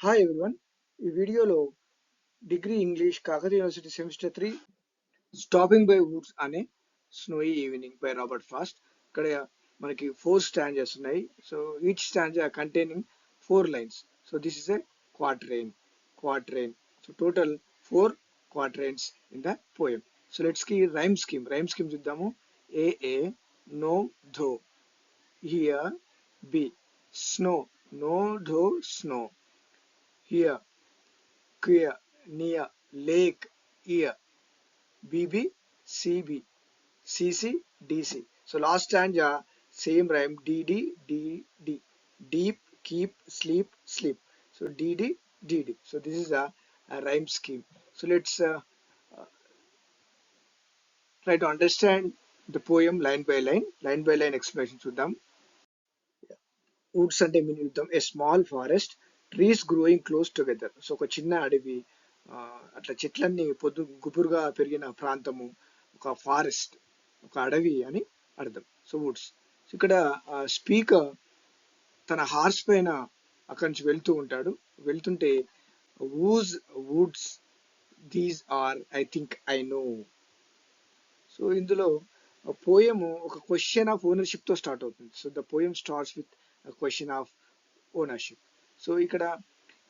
Hi everyone. ఈ వీడియోలో degree English Kakatiya university semester 3 stopping by woods అనే snowy evening by Robert Frost. ఇక్కడ మనకి 4 స్టాంజర్స్ ఉన్నాయి. So each stanza containing 4 lines. So this is a quatrain. So total 4 quatrains in the poem. So let's see rhyme scheme చూద్దాము. A no Do, here B snow, no Do snow, here queer, near, lake, ear, BB, CB, CC, DC. So last stanza, same rhyme, DD, DD, deep, keep, sleep, sleep. So DD, DD. So this is a rhyme scheme. So let's try to understand the poem line by line explanation చూద్దాం. Woods అంటే mean యుద్ధం, a small forest, trees growing close together. So ఒక చిన్న అడవి, అట్లా చెట్లన్నీ గుబురుగా పెరిగిన ప్రాంతము ఒక ఫారెస్ట్, ఒక అడవి అని అర్థం. So woods. సో ఇక్కడ స్పీకర్ తన హార్స్ పైన అక్కడి నుంచి వెళ్తుంటే whose woods these are I think I know. So ఇందులో పోయము ఒక క్వశ్చన్ ఆఫ్ ఓనర్షిప్ తో స్టార్ట్ అవుతుంది. So the poem starts with question of ownership. So ఇక్కడ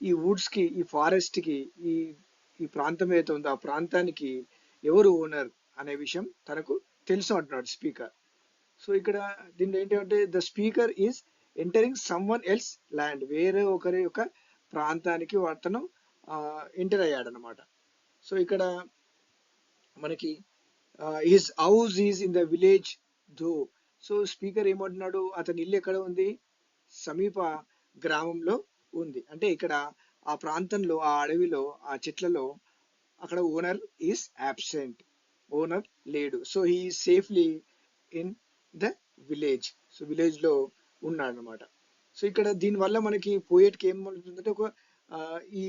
ఈ వుడ్స్ కి, ఈ ఫారెస్ట్ కి, ఈ ప్రాంతం ఏదైతే ఉందో ఆ ప్రాంతానికి ఎవరు ఓనర్ అనే విషయం తనకు తెలుసు అంటున్నాడు స్పీకర్. సో ఇక్కడ దీనిలో ఏంటంటే the speaker is entering some one else land, వేరే ఒకరి యొక్క ప్రాంతానికి అతను ఎంటర్ అయ్యాడనమాట. సో ఇక్కడ మనకి his house is in the village though. So speaker ఏమంటున్నాడు, అతని ఇల్లు ఎక్కడ ఉంది, సమీప గ్రామంలో ఉంది. అంటే ఇక్కడ ఆ ప్రాంతంలో, ఆ అడవిలో, ఆ చెట్లలో అక్కడ ఓనర్ ఈస్ అబ్సెంట్, ఓనర్ లేడు. So he safely in the village. So village లో ఉన్నాడు అనమాట. సో ఇక్కడ దీనివల్ల మనకి పోయేట్కి ఏమవుతుందంటే ఈ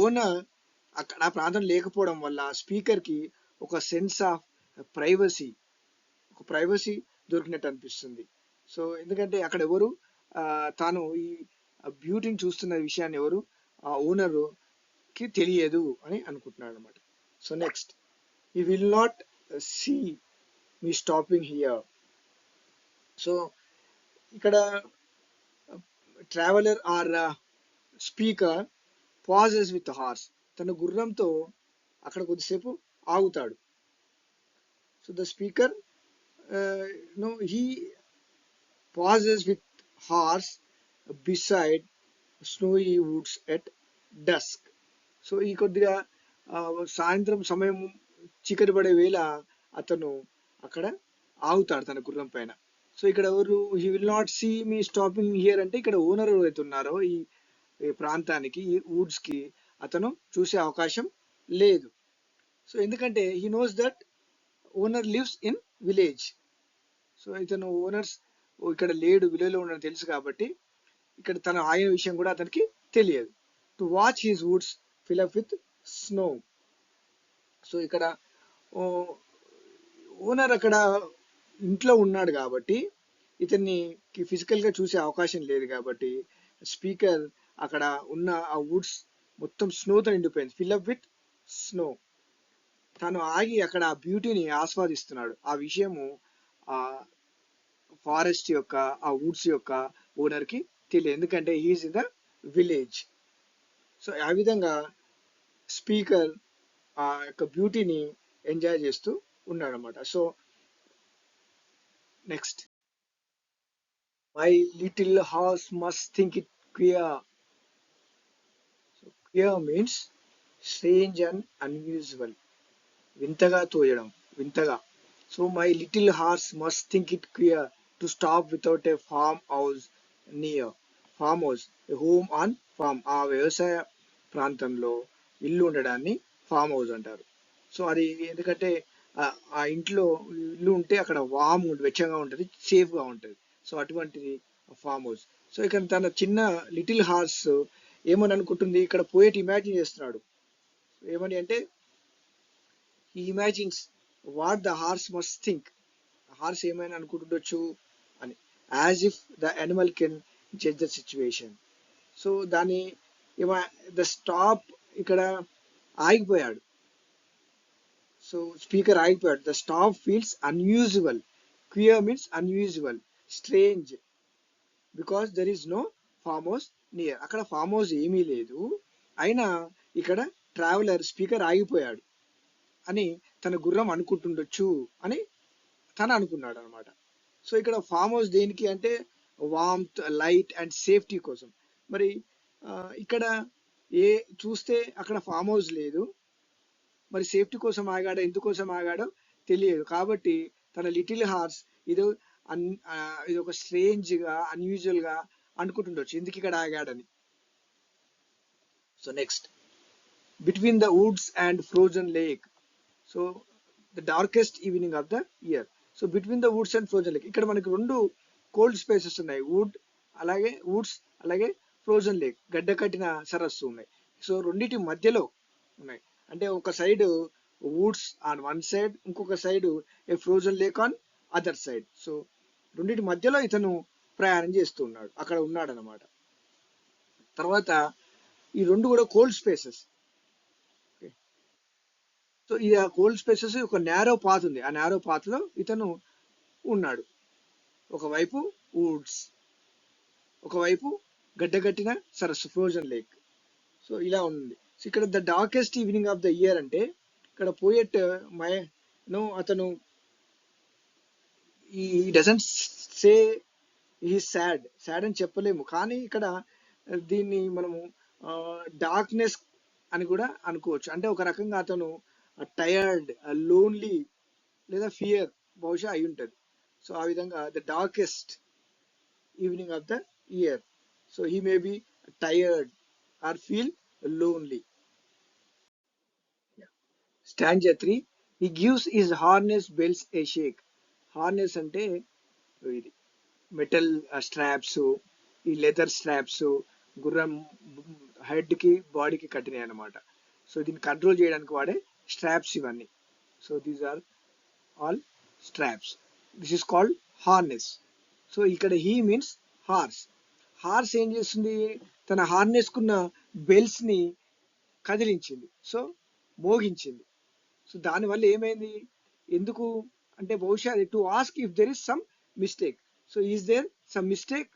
ఓనర్ అక్కడ ఆ ప్రాంతం లేకపోవడం వల్ల స్పీకర్ కి ఒక సెన్స్ ఆఫ్ ప్రైవసీ దొరికినట్టు అనిపిస్తుంది. సో ఎందుకంటే అక్కడ ఎవరు తాను ఈ బ్యూటీని చూస్తున్న విషయాన్ని ఎవరు ఆ ఓనర్ కి తెలియదు అని అనుకుంటున్నాడు అనమాట. So next, he will not see me stopping here. So ఇక్కడ traveller or speaker pauses with horse, తన గుర్రంతో అక్కడ కొద్దిసేపు ఆగుతాడు. So the speaker he pauses with horse beside snowy woods at dusk. So ఈ కొద్దిగా సాయంత్రం సమయం చీకటి పడే వేళ అతను అక్కడ ఆగుతాడు తన గుర్రం పైన. సో ఇక్కడ ఎవరు, he will not see me stopping here అంటే ఇక్కడ ఓనర్ ఎవరైతే ఉన్నారో ఈ ప్రాంతానికి, ఈ వుడ్స్ కి అతను చూసే అవకాశం లేదు. సో ఎందుకంటే he knows that owner lives in village. So ఇతను ఓనర్స్ ఇక్కడ లేడు, విలేజ్ లో ఉండడం తెలుసు కాబట్టి ఇక్కడ తన ఆయన విషయం కూడా అతనికి తెలియదు. To watch his Woods fill up with snow. So ఇక్కడ ఓనర్ అక్కడ ఇంట్లో ఉన్నాడు కాబట్టి ఇతన్ని ఫిజికల్ గా చూసే అవకాశం లేదు కాబట్టి స్పీకర్ అక్కడ ఉన్న ఆ వుడ్స్ మొత్తం స్నోతో నిండిపోయింది, ఫిల్ అప్ విత్ స్నో. తను ఆగి అక్కడ ఆ బ్యూటీని ఆస్వాదిస్తున్నాడు. ఆ విషయము ఆ ఫారెస్ట్ యొక్క, ఆ వుడ్స్ యొక్క ఓనర్ కి తెలియదు, ఎందుకంటే he is in the village. So ఆ విధంగా స్పీకర్ ఆ యొక్క బ్యూటీని ఎంజాయ్ చేస్తూ ఉన్నాడు అనమాట. So next, my little horse must think it queer. So queer means strange and unusual, వింతగా తోయడం, వింతగా. So my little horse must think it queer to stop without a farm house near. Farm house, home on farm, ఆ వ్యవసాయ ప్రాంతంలో ఇల్లు ఉండడాన్ని farm house అంటారు. So అది ఎందుకంటే ఆ ఇంట్లో ఇల్లు ఉంటే అక్కడ వామ్ వెచ్చగా ఉంటుంది, సేఫ్ గా ఉంటుంది. సో అటువంటిది ఫామ్ హౌస్. సో ఇక్కడ తన చిన్న లిటిల్ హార్స్ ఏమని అనుకుంటుంది, ఇక్కడ పోయేట్ ఇమాజిన్ చేస్తున్నాడు. ఏమని అంటే he imagines what the horse must think. Horse ఏమైనా అనుకుంటుండొచ్చు అని, as if the animal can judge the situation. So దాని ద స్టాప్ ఇక్కడ ఆగిపోయాడు. సో స్పీకర్ ఆగిపోయాడు. The stop feels unusual. Queer means unusual, strange, because there is no farm house near. అక్కడ farm house ఏమీ లేదు, అయినా ఇక్కడ ట్రావెలర్ స్పీకర్ ఆగిపోయాడు అని తన గుర్రం అనుకుంటుండొచ్చు అని తను అనుకున్నాడు అనమాట. సో ఇక్కడ ఫామ్ హౌస్ దేనికి అంటే వామ్త్, లైట్ అండ్ సేఫ్టీ కోసం. మరి ఇక్కడ ఏ చూస్తే అక్కడ ఫామ్ హౌస్ లేదు, మరి సేఫ్టీ కోసం ఆగాడో ఎందుకోసం ఆగాడో తెలియదు. కాబట్టి తన లిటిల్ హార్స్ ఇది ఇది ఒక స్ట్రేంజ్ గా, అన్యూజువల్ గా అనుకుంటుండొచ్చు ఎందుకు ఇక్కడ ఆగాడని. So next, between the woods and frozen lake. So the darkest evening of the year. So between the woods and frozen lake, ఇక్కడ మనకి రెండు కోల్డ్ స్పేసెస్ ఉన్నాయి. వుడ్స్ అలాగే ఫ్రోజన్ లేక్, గడ్డ కట్టిన సరస్సు ఉన్నాయి. సో రెండింటి మధ్యలో ఉన్నాయి. అంటే ఒక side woods on one side, ఇంకొక side a frozen lake on other side. So రెండింటి మధ్యలో ఇతను ప్రయాణం చేస్తూ ఉన్నాడు, అక్కడ ఉన్నాడు అనమాట. తర్వాత ఈ రెండు కూడా కోల్డ్ స్పేసెస్. సో ఈ కోల్డ్ స్పేసెస్ ఒక నేరో పాత్ ఉంది, ఆ నేరో పాత్ లో ఇతను ఉన్నాడు. ఒకవైపు వుడ్స్, ఒకవైపు గడ్డగట్టిన సరస్సు, ఫ్రోజన్ లేక్. సో ఇలా ఉంది. సో ఇక్కడ the darkest evening of the year అంటే ఇక్కడ పోయెట్ అతను ఈ డజంట్ సే ఈ సాడ్ అని చెప్పలేము, కానీ ఇక్కడ దీన్ని మనము డార్క్నెస్ అని కూడా అనుకోవచ్చు. అంటే ఒక రకంగా అతను టయర్డ్, లోన్లీ లేదా ఫియర్ బహుశా అయి ఉంటుంది. సో ఆ విధంగా the darkest evening of the year. So he may be tired or feel lonely. Stanza 3, he gives his harness bells a shake. Harness అంటే ఇది మెటల్ స్ట్రాప్స్, ఈ లెదర్ స్ట్రాప్స్ గుర్రం హెడ్ కి బాడీకి కట్టినాయి అనమాట. సో దీన్ని కంట్రోల్ చేయడానికి వాడే స్ట్రాప్స్ ఇవన్నీ. So these are all straps. This is called harness. So ఇక్కడ హీ మీన్స్ హార్స్. హార్స్ ఏం చేస్తుంది, తన హార్నెస్ కున్న బెల్స్ ని కదిలించింది, సో మోగించింది. సో దానివల్ల ఏమైంది, ఎందుకు అంటే బహుశా to ask if there is some mistake. So is there some mistake,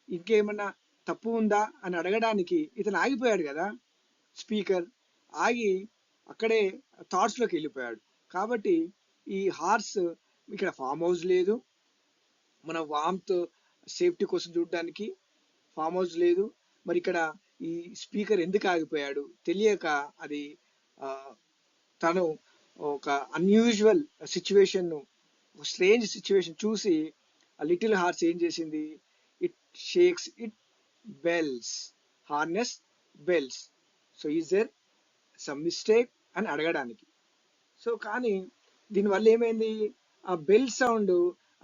ఇంకేమన్నా తప్పు ఉందా అని అడగడానికి ఇతను ఆగిపోయాడు కదా. స్పీకర్ ఆగి అక్కడే థాట్స్ లోకి వెళ్ళిపోయాడు. కాబట్టి ఈ హార్స్, ఇక్కడ ఫామ్ హౌస్ లేదు, మన వామ్త్ సేఫ్టీ కోసం చూడడానికి ఫామ్ హౌస్ లేదు. మరి ఇక్కడ ఈ స్పీకర్ ఎందుకు ఆగిపోయాడు తెలియక అది తను ఒక అన్యూజువల్ సిచ్యువేషన్, స్ట్రేంజ్ సిచ్యువేషన్ చూసి ఆ లిటిల్ హార్స్ ఏం చేసింది, it shakes it bells, harness bells. So is there some mistake అని అడగడానికి. సో కానీ దీనివల్ల ఏమైంది, ఆ బెల్ సౌండ్,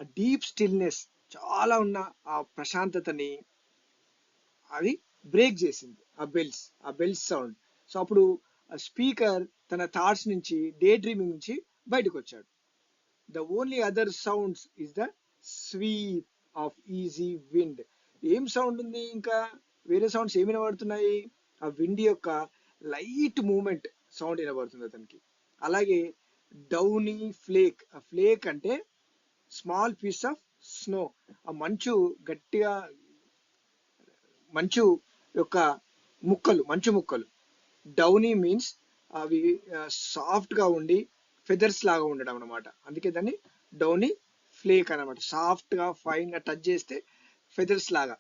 ఆ డీప్ స్టిల్నెస్, చాలా ఉన్న ఆ ప్రశాంతతని అది బ్రేక్ చేసింది, ఆ బెల్స్ సౌండ్. సో అప్పుడు స్పీకర్ తన థాట్స్ నుంచి, డే డ్రీమింగ్ నుంచి బయటకు వచ్చాడు. The only other sounds is the sweep of easy wind. ఏం సౌండ్ ఉంది, ఇంకా వేరే సౌండ్స్ ఏమి వినబడుతున్నాయి, ఆ విండ్ యొక్క లైట్ మూమెంట్ సౌండ్ వినబడుతుంది అతనికి. అలాగే డౌనీ ఫ్లేక్, ఆ ఫ్లేక్ అంటే స్మాల్ పీస్ ఆఫ్ స్నో, ఆ మంచు గట్టిగా, మంచు యొక్క ముక్కలు, మంచు ముక్కలు. డౌనీ మీన్స్ అవి సాఫ్ట్ గా ఉండి ఫెదర్స్ లాగా ఉండడం అనమాట. అందుకే దాన్ని డౌనీ ఫ్లేక్ అనమాట. సాఫ్ట్ గా ఫైన్ గా టచ్ చేస్తే ఫెదర్స్ లాగా,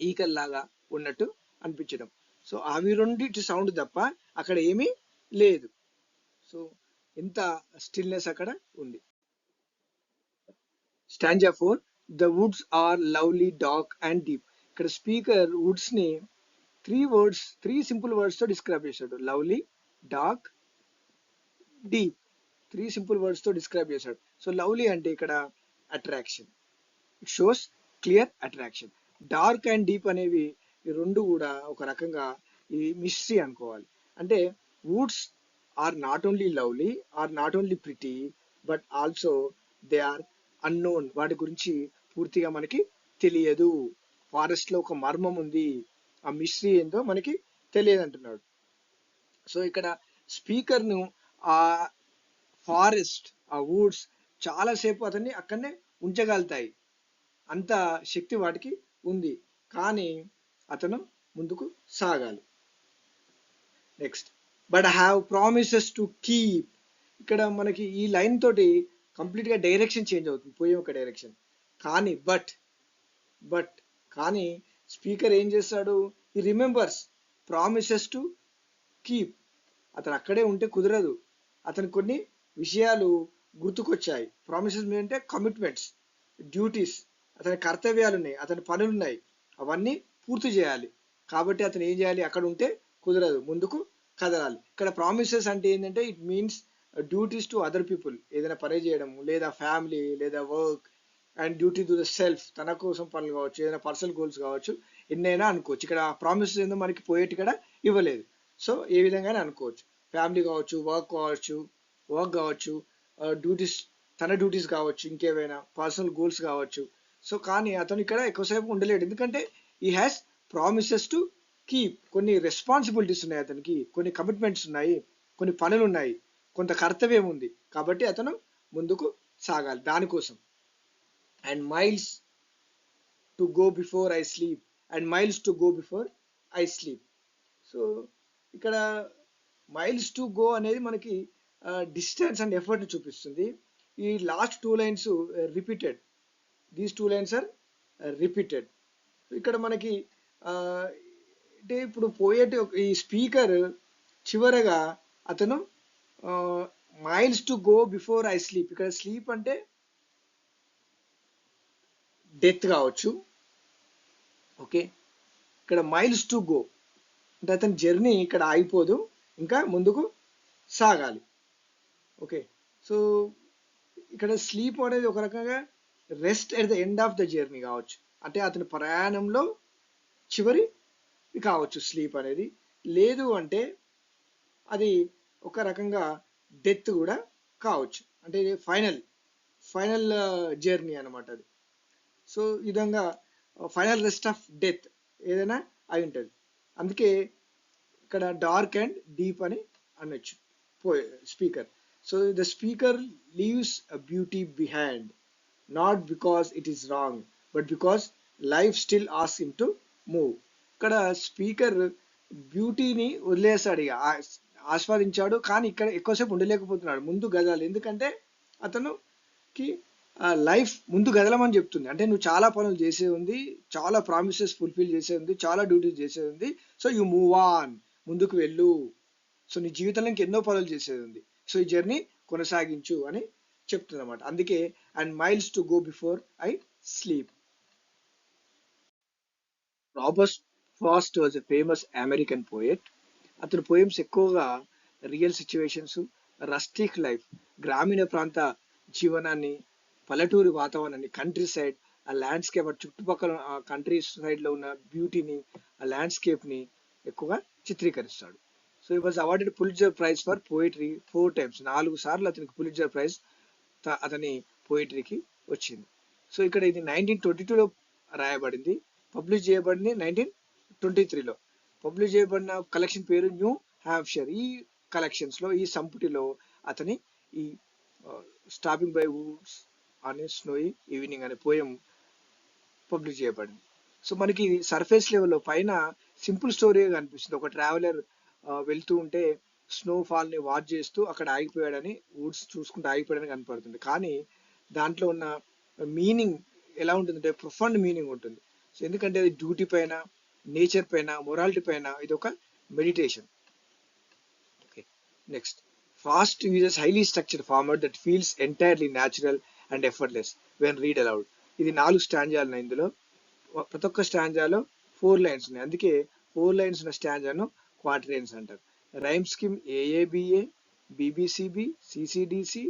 ఈకల్ లాగా ఉన్నట్టు అనిపించడం. సో అవి రెండింటి సౌండ్ తప్ప అక్కడ ఏమీ లేదు. సో ఎంత స్టిల్నెస్ అక్కడ ఉంది. Stanza 4, the woods are lovely, dark and deep. ఇక్కడ స్పీకర్ వుడ్స్ ని త్రీ సింపుల్ వర్డ్స్ తో డిస్క్రైబ్ చేశాడు. Lovely, dark, deep, three simple words తో డిస్క్రైబ్ చేశాడు. సో లవ్లీ అంటే ఇక్కడ attraction, it shows clear attraction. Dark and deep అనేవి ఈ రెండు కూడా ఒక రకంగా ఈ మిస్టరీ అనుకోవాలి. అంటే woods are not only lovely, are not only pretty, but also they are unknown. వాటి గురించి పూర్తిగా మనకి తెలియదు. ఫారెస్ట్ లో ఒక మర్మం ఉంది, ఆ మిస్టరీ ఏందో మనకి తెలియదు అంటున్నాడు. సో ఇక్కడ స్పీకర్ ను ఆ ఫారెస్ట్, ఆ వుడ్స్ చాలాసేపు అతన్ని అక్కడనే ఉంచగలుగుతాయి, అంత శక్తి వాటికి ఉంది. కానీ అతను ముందుకు సాగాలి. Next, but have promises to keep. ఇక్కడ మనకి ఈ లైన్ తోటి కంప్లీట్ గా డైరెక్షన్ చేంజ్ అవుతుంది, పోయే ఒక డైరెక్షన్. కానీ బట్ కానీ స్పీకర్ ఏం చేస్తాడు, ఈ రిమెంబర్స్ ప్రామిసెస్ టు కీప్. అతను అక్కడే ఉంటే కుదరదు, అతను కొన్ని విషయాలు గుర్తుకొచ్చాయి. ప్రామిసెస్ అంటే కమిట్మెంట్స్, డ్యూటీస్, అతని కర్తవ్యాలు ఉన్నాయి, అతని పనులు ఉన్నాయి, అవన్నీ పూర్తి చేయాలి. కాబట్టి అతను ఏం చేయాలి, అక్కడ ఉంటే కుదరదు, ముందుకు కదలాలి. ఇక్కడ ప్రామిసెస్ అంటే ఏంటంటే it means duties to other people, ఏదైనా పని చేయడం, లేదా ఫ్యామిలీ, లేదా work, and duty to the self, తన కోసం పనులు కావచ్చు, ఏదైనా పర్సనల్ గోల్స్ కావచ్చు, ఎన్నైనా అనుకోవచ్చు. ఇక్కడ ప్రామిసెస్ ఏందో మనకి పోయేటి కూడా ఇవ్వలేదు. సో ఏ విధంగా అనుకోవచ్చు, ఫ్యామిలీ కావచ్చు, వర్క్ కావచ్చు, డ్యూటీస్, తన డ్యూటీస్ కావచ్చు, ఇంకేమైనా పర్సనల్ గోల్స్ కావచ్చు. సో కానీ అతను ఇక్కడ ఎక్కువసేపు ఉండలేడు, ఎందుకంటే ఈ హ్యాస్ ప్రామిసెస్ టు కీప్. కొన్ని రెస్పాన్సిబిలిటీస్ ఉన్నాయి అతనికి, కొన్ని కమిట్మెంట్స్ ఉన్నాయి, కొన్ని పనులు ఉన్నాయి, కొంత కర్తవ్యం ఉంది. కాబట్టి అతను ముందుకు సాగాలి దానికోసం. And miles to go before I sleep, and miles to go before I sleep. So ఇక్కడ మైల్స్ టు గో అనేది మనకి డిస్టెన్స్ అండ్ ఎఫర్ట్ ని చూపిస్తుంది. ఈ last two lines repeated, these two lines are repeated. ఇక్కడ మనకి అంటే ఇప్పుడు పోయేటి ఈ స్పీకర్ చివరగా అతను miles to go before I sleep. ఇక్కడ స్లీప్ అంటే డెత్ కావచ్చు, ఓకే. ఇక్కడ మైల్స్ టు గో అంటే అతని జర్నీ ఇక్కడ ఆగిపోదు, ఇంకా ముందుకు సాగాలి, ఓకే. సో ఇక్కడ స్లీప్ అనేది ఒక రకంగా rest at the end of the journey కావచ్చు, అంటే అతని ప్రయాణంలో చివరి కావచ్చు స్లీప్ అనేది. లేదు అంటే అది ఒక రకంగా డెత్ కూడా కావచ్చు, అంటే ఫైనల్ జర్నీ అనమాట అది. సో ఈ విధంగా ఫైనల్ రెస్ట్ ఆఫ్ డెత్ ఏదైనా అయి ఉంటుంది. అందుకే ఇక్కడ డార్క్ అండ్ డీప్ అని అనొచ్చు speaker. So the speaker leaves a beauty behind, not because it is wrong, but because life still asks him to move. ఇక్కడ స్పీకర్ బ్యూటీని వదిలేస్తాడు, ఇక ఆస్వాదించాడు, కానీ ఇక్కడ ఎక్కువసేపు ఉండలేకపోతున్నాడు, ముందు గదాలి. ఎందుకంటే అతనుకి లైఫ్ ముందు గదలమని చెప్తుంది, అంటే నువ్వు చాలా పనులు చేసే ఉంది, చాలా ప్రామిసెస్ ఫుల్ఫిల్ చేసే ఉంది, చాలా డ్యూటీస్ చేసే ఉంది. సో యు మూవ్ ఆన్, ముందుకు వెళ్ళు. సో నీ జీవితంలో ఇంకెన్నో పనులు చేసేది ఉంది, సో ఈ జర్నీ కొనసాగించు అని చెప్తుంది అనమాట. అందుకే and miles to go before I sleep. Robert Frost was a famous American poet. అతని పోయమ్స్ ఎక్కువగా రియల్ సిచ్యువేషన్స్, రస్టిక్ లైఫ్, గ్రామీణ ప్రాంత జీవనాన్ని, పల్లెటూరి వాతావరణాన్ని, కంట్రీ సైడ్ ఆ ల్యాండ్స్కేప్, చుట్టుపక్కల ఆ కంట్రీ సైడ్ లో ఉన్న బ్యూటీని, ఆ ల్యాండ్స్కేప్ ని ఎక్కువగా చిత్రీకరిస్తాడు. సో ఈ was awarded Pulitzer prize for poetry 4 times, 4 సార్లు అతనికి పులిట్జర్ ప్రైజ్ అతని పోయిటరీకి వచ్చింది. సో ఇక్కడ ఇది 1922లో రాయబడింది, పబ్లిష్ చేయబడింది 1923లో. పబ్లిష్ చేయబడిన కలెక్షన్ పేరు న్యూ హ్యాంప్షైర్. ఈ కలెక్షన్స్ లో, ఈ సంపుటిలో అతని ఈ స్టాపింగ్ బై వుడ్స్ అనే స్నోయి ఈవినింగ్ అనే పోయం పబ్లిష్ చేయబడింది. సో మనకి సర్ఫేస్ లెవెల్లో పైన సింపుల్ స్టోరీగా కనిపిస్తుంది, ఒక ట్రావెలర్ వెళ్తూ ఉంటే స్నోఫాల్ ని వాచ్ చేస్తూ అక్కడ ఆగిపోయాడని, వుడ్స్ చూసుకుంటూ ఆగిపోయాడని కనపడుతుంది. కానీ దాంట్లో ఉన్న మీనింగ్ ఎలా ఉంటుందంటే ప్రొఫౌండ్ మీనింగ్ ఉంటుంది. సో ఎందుకంటే అది డ్యూటీ పైన, నేచర్ పైన, మొరాలిటీ పైన ఇది ఒక meditation. Okay, next, fast uses highly structured format that feels entirely natural and effortless when read allowed. ఇది 4 స్టాంజాలు ఉన్నాయి ఇందులో. ప్రతి ఒక్క స్టాంజాలో 4 lines ఉన్నాయి, అందుకే 4 lines ఉన్న స్టాంజాను క్వార్టరైన్స్ అంటారు. Rhyme scheme AABA, BBCB, CCDC,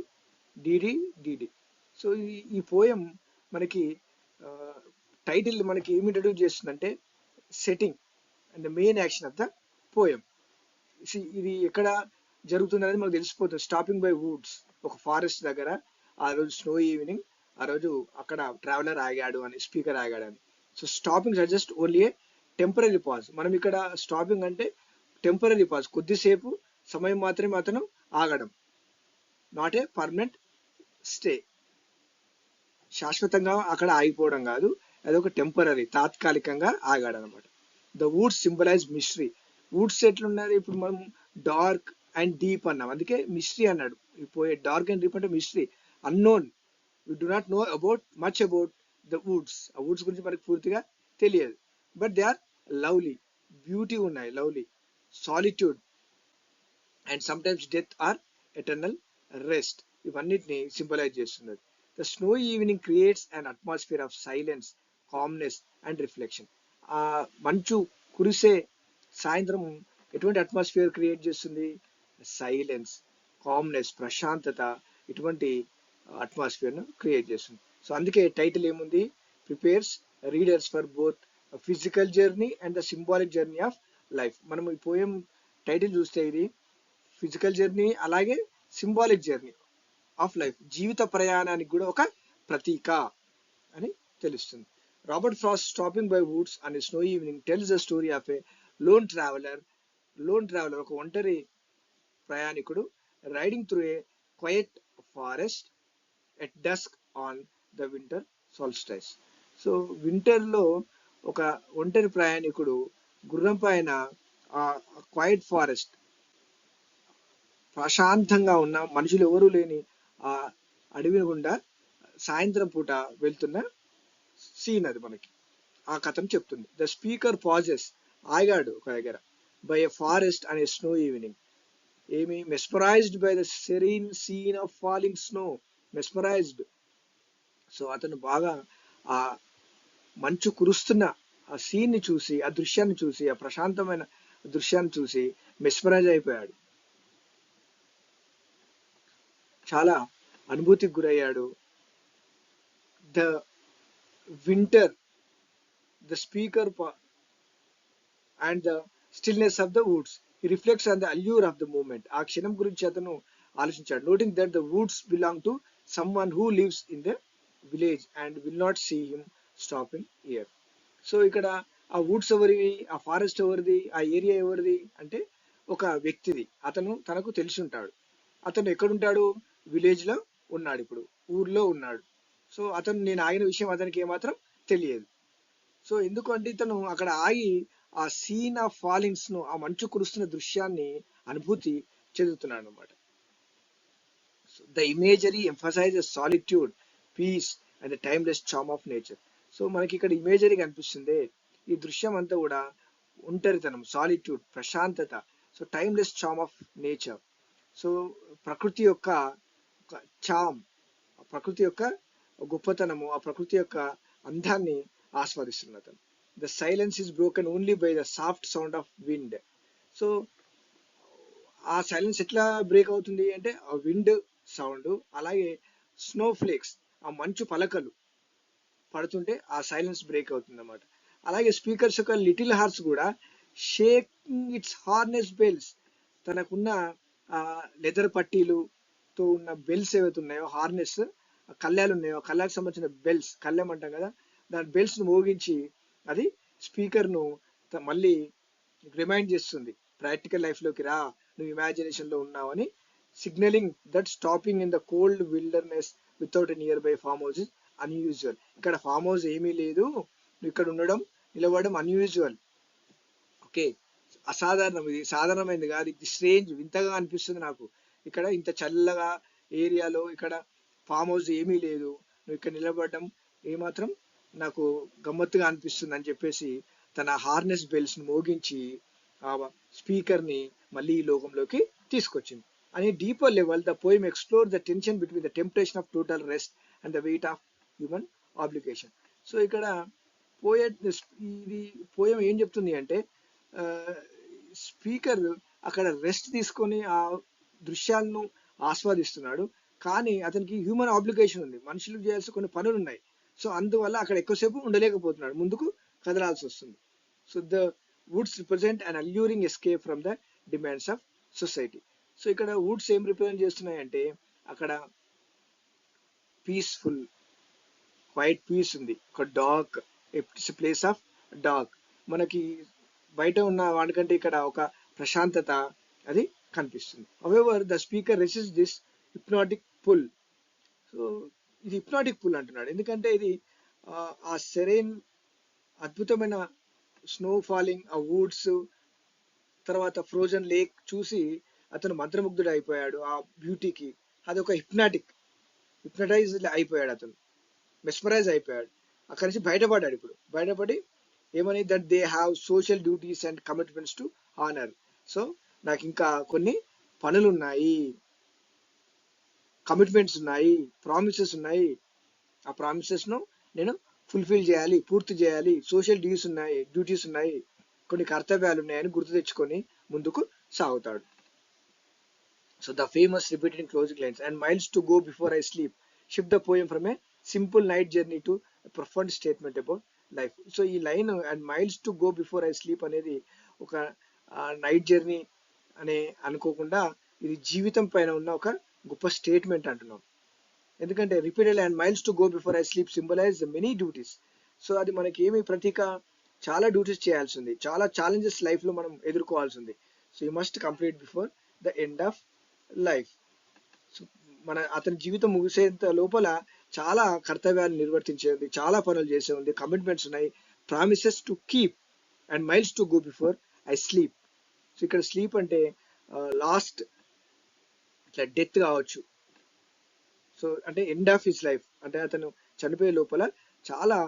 DD. So ఈ పోయం మనకి టైటిల్ మనకి ఏమి ఇంట్రడ్యూస్ చేస్తుందంటే setting and main action of the poem. ఇది ఎక్కడ జరుగుతుంది అనేది మనకు తెలిసిపోతుంది. స్టాపింగ్ బై వుడ్స్, ఒక ఫారెస్ట్ దగ్గర ఆ రోజు స్నో ఈవినింగ్, ఆ రోజు అక్కడ ట్రావెలర్ ఆగాడు అని, స్పీకర్ ఆగాడు అని. So stopping suggest only a temporary pause. మనం ఇక్కడ స్టాపింగ్ అంటే టెంపరీ పాజ్, కొద్దిసేపు సమయం మాత్రమే అతను ఆగడం, నాట్ ఏ పర్మనెంట్ స్టే. శాశ్వతంగా అక్కడ ఆగిపోవడం కాదు, అదొక టెంపరీ, తాత్కాలికంగా ఆగాడు అనమాట. The woods symbolise mystery. Woods ఎట్లున్నది, ఇప్పుడు మనం డార్క్ అండ్ డీప్ అన్నాం, అందుకే మిస్టరీ అన్నాడు. ఇప్పుడు డార్క్ అండ్ డీప్ అంటే mystery, unknown. We do not know about much about the woods. ఆ వుడ్స్ గురించి మనకు పూర్తిగా తెలియదు. But they are lovely, beauty ఉన్నాయి, lovely, solitude and sometimes death or eternal rest, ఇవన్నిటిని సింబలైజ్ చేస్తున్నది. The snow evening creates an atmosphere of silence, calmness and reflection. ఆ మంచు కురిసే సాయంత్రం ఎటువంటి అట్మాస్ఫియర్ క్రియేట్ చేస్తుంది? సైలెన్స్, కామ్నెస్, ప్రశాంతత, ఇటువంటి అట్మాస్ఫియర్ ను క్రియేట్ చేస్తుంది. సో అందుకే టైటిల్ ఏముంది? Prepares readers for both physical journey and the symbolic journey of life. మనం ఈ పోయం టైటిల్ చూస్తే ఇది ఫిజికల్ జర్నీ అలాగే సింబాలిక్ జర్నీ ఆఫ్ లైఫ్, జీవిత ప్రయాణానికి కూడా ఒక ప్రతీక అని తెలుస్తుంది. Robert Frost stopping by woods and snow evening tells the story of a lone traveller. ఒక ఒంటరి ప్రయాణికుడు riding through a quiet forest at dusk on the winter solstice. So winter లో ఒక ఒంటరి ప్రయాణికుడు గుర్రం పైన ఆ క్వైట్ ఫారెస్ట్, ప్రశాంతంగా ఉన్న మనుషులు ఎవరూ లేని ఆ అడవి గుండా సాయంత్రం పూట వెళ్తున్న సీన్ అది మనకి ఆ కథను చెప్తుంది. ద స్పీకర్ పాజెస్, ఆగాడు ఒక దగ్గర, బై ఎ ఫారెస్ట్ అనే స్నో ఈవినింగ్. ఏమి? Mesmerised by the serene scene of falling snow. Mesmerised, so అతను బాగా ఆ మంచు కురుస్తున్న ఆ సీన్ ని చూసి, ఆ దృశ్యాన్ని చూసి, ఆ ప్రశాంతమైన దృశ్యాన్ని చూసి మెస్మరైజ్ అయిపోయాడు, చాలా అనుభూతికి గురయ్యాడు. The winter, the speaker and the stillness of the woods, he reflects on the allure of the moment. ఆ క్షణం గురించి అతను ఆలోచించాడు. Noting that the woods belong to someone who lives in the village and will not see him stopping here. So ఇక్కడ ఆ Woods ఎవరివి, ఆ forest ఎవరిది, ఆ ఏరియా ఎవరిది అంటే ఒక వ్యక్తిది. అతను తనకు తెలిసి ఉంటాడు. అతను ఎక్కడుంటాడు? విలేజ్ లో ఉన్నాడు, ఇప్పుడు ఊర్లో ఉన్నాడు. సో అతను, నేను ఆగిన విషయం అతనికి ఏమాత్రం తెలియదు. సో ఎందుకంటే ఇతను అక్కడ ఆగి ఆ సీన్ ఆఫ్ ఫాలింగ్స్ ను, ఆ మంచు కురుస్తున్న దృశ్యాన్ని అనుభూతి చెందుతున్నాడు అనమాట. The imagery emphasises solitude, peace and the timeless charm of nature. So మనకి ఇక్కడ ఇమేజరీ కనిపిస్తుంది. ఈ దృశ్యం అంతా కూడా ఒంటరితనం, సాలిట్యూడ్, ప్రశాంతత, so timeless charm of nature. So ప్రకృతి యొక్క చామ్, ప్రకృతి యొక్క గొప్పతనము, ఆ ప్రకృతి యొక్క అందాన్ని ఆస్వాదిస్తున్న అతను. The silence is broken only by the soft sound of wind. So ఆ సైలెన్స్ ఎట్లా బ్రేక్ అవుతుంది అంటే ఆ విండ్ సౌండ్, అలాగే స్నో ఫ్లేక్స్, ఆ మంచు పలకలు పడుతుంటే ఆ సైలెన్స్ బ్రేక్ అవుతుంది అన్నమాట. అలాగే స్పీకర్స్ యొక్క లిటిల్ హార్ట్స్ కూడా షేకింగ్ ఇట్స్ హార్నెస్ బెల్స్, తనకున్న ఆ లెదర్ పట్టీలుతో ఉన్న బెల్స్ ఏవైతే ఉన్నాయో, హార్నెస్ కళ్యాలు ఉన్నాయో, కళ్యాలకు సంబంధించిన బెల్స్, కళ్యాం అంటాం కదా, దాని బెల్స్ ను మోగించి అది స్పీకర్ ను మళ్ళీ రిమైండ్ చేస్తుంది, ప్రాక్టికల్ లైఫ్ లోకి రా, నువ్వు ఇమాజినేషన్ లో ఉన్నావు అని. Signalling that stopping in the cold wilderness without a near by farm house is unusual. ఇక్కడ ఫార్మ్ హౌస్ ఏమీ లేదు, నువ్వు ఇక్కడ ఉండడం, నిలబడడం అన్యూజువల్. ఓకే, అసాధారణం, ఇది సాధారణమైనది కాదు, ఇది స్ట్రేంజ్, వింతగా అనిపిస్తుంది నాకు. ఇక్కడ ఇంత చల్లగా ఏరియాలో ఇక్కడ ఫామ్ హౌస్ ఏమీ లేదు, నువ్వు ఇక్కడ నిలబడడం ఏమాత్రం నాకు గమ్మత్తుగా అనిపిస్తుంది అని చెప్పేసి తన హార్నెస్ బెల్స్ ని మోగించి ఆ స్పీకర్ ని మళ్ళీ ఈ లోకంలోకి తీసుకొచ్చింది. అని deeper level the poem explore the tension between the temptation of total rest and the weight of human obligation. So ఇక్కడ పోయట్, ఇది పోయం ఏం చెప్తుంది అంటే స్పీకర్ అక్కడ రెస్ట్ తీసుకొని ఆ దృశ్యాలను ఆస్వాదిస్తున్నాడు, కానీ అతనికి హ్యూమన్ ఆబ్లిగేషన్ ఉంది, మనుషులు చేయాల్సిన కొన్ని పనులు ఉన్నాయి. సో అందువల్ల అక్కడ ఎక్కువసేపు ఉండలేకపోతున్నాడు, ముందుకు కదలాల్సి వస్తుంది. So the woods represent an alluring escape from the demands of society. So ఇక్కడ వుడ్స్ ఏం రిప్రజెంట్ చేస్తున్నాయంటే అక్కడ పీస్ఫుల్, క్వైట్ పీస్ ఉంది, ఒక dark, it's place of dark, మనకి బయట ఉన్న వాడికంటే ఇక్కడ ఒక ప్రశాంతత అది కనిపిస్తుంది. However the speaker resist this hypnotic pull. So ఇది హిప్నాటిక్ పుల్ అంటున్నాడు, ఎందుకంటే ఇది ఆ సెరైన్ అద్భుతమైన స్నో ఫాలింగ్, ఆ వుడ్స్, తర్వాత ఫ్రోజన్ లేక్ చూసి అతను మంత్రముగ్ధుడు అయిపోయాడు ఆ బ్యూటీకి. అది ఒక హిప్నటైజ్ అయిపోయాడు అతను, మెస్మరైజ్ అయిపోయాడు. అక్కడి నుంచి బయటపడ్డాడు. ఇప్పుడు బయటపడి ఏమని, that they have social duties and commitments to honour. So నాకు ఇంకా కొన్ని పనులు ఉన్నాయి, కమిట్మెంట్స్ ఉన్నాయి, ప్రామిసెస్ ఉన్నాయి, ఆ ప్రామిసెస్ ను నేను ఫుల్ఫిల్ చేయాలి, పూర్తి చేయాలి. సోషల్ డ్యూటీస్ ఉన్నాయి, కొన్ని కర్తవ్యాలు ఉన్నాయని గుర్తు తెచ్చుకొని ముందుకు సాగుతాడు. So the famous repeated closing lines, and miles to go before I sleep shift the poem from a simple night journey to profound statement about life. So ఈ line and miles to go before I sleep అనేది ఒక night journey అనే అనుకోకుండా ఇది జీవితం పైన ఉన్న ఒక గొప్ప స్టేట్మెంట్ అంటున్నాం. ఎందుకంటే repeated and miles to go before I sleep symbolise many duties. So అది మనకి ఏమి ప్రతీక, చాలా డ్యూటీస్ చేయాల్సి ఉంది, చాలా ఛాలెంజెస్ లైఫ్ లో మనం ఎదుర్కోవాల్సి ఉంది. So you must complete before the end of life. So అతని జీవితం ముగిసేంత లోపల చాలా కర్తవ్యాలు నిర్వర్తించేది, చాలా పనులు చేసే ఉంది, కమిట్మెంట్స్ ఉన్నాయి, promises to keep and miles to go before I sleep. So ఇక్కడ స్లీప్ అంటే లాస్ట్ ఇట్లా డెత్ కావచ్చు. సో అంటే ఎండ్ ఆఫ్ హిస్ లైఫ్, అంటే అతను చనిపోయే లోపల చాలా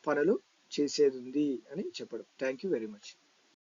పనులు చేసేది ఉంది అని చెప్పడం. Thank you very much.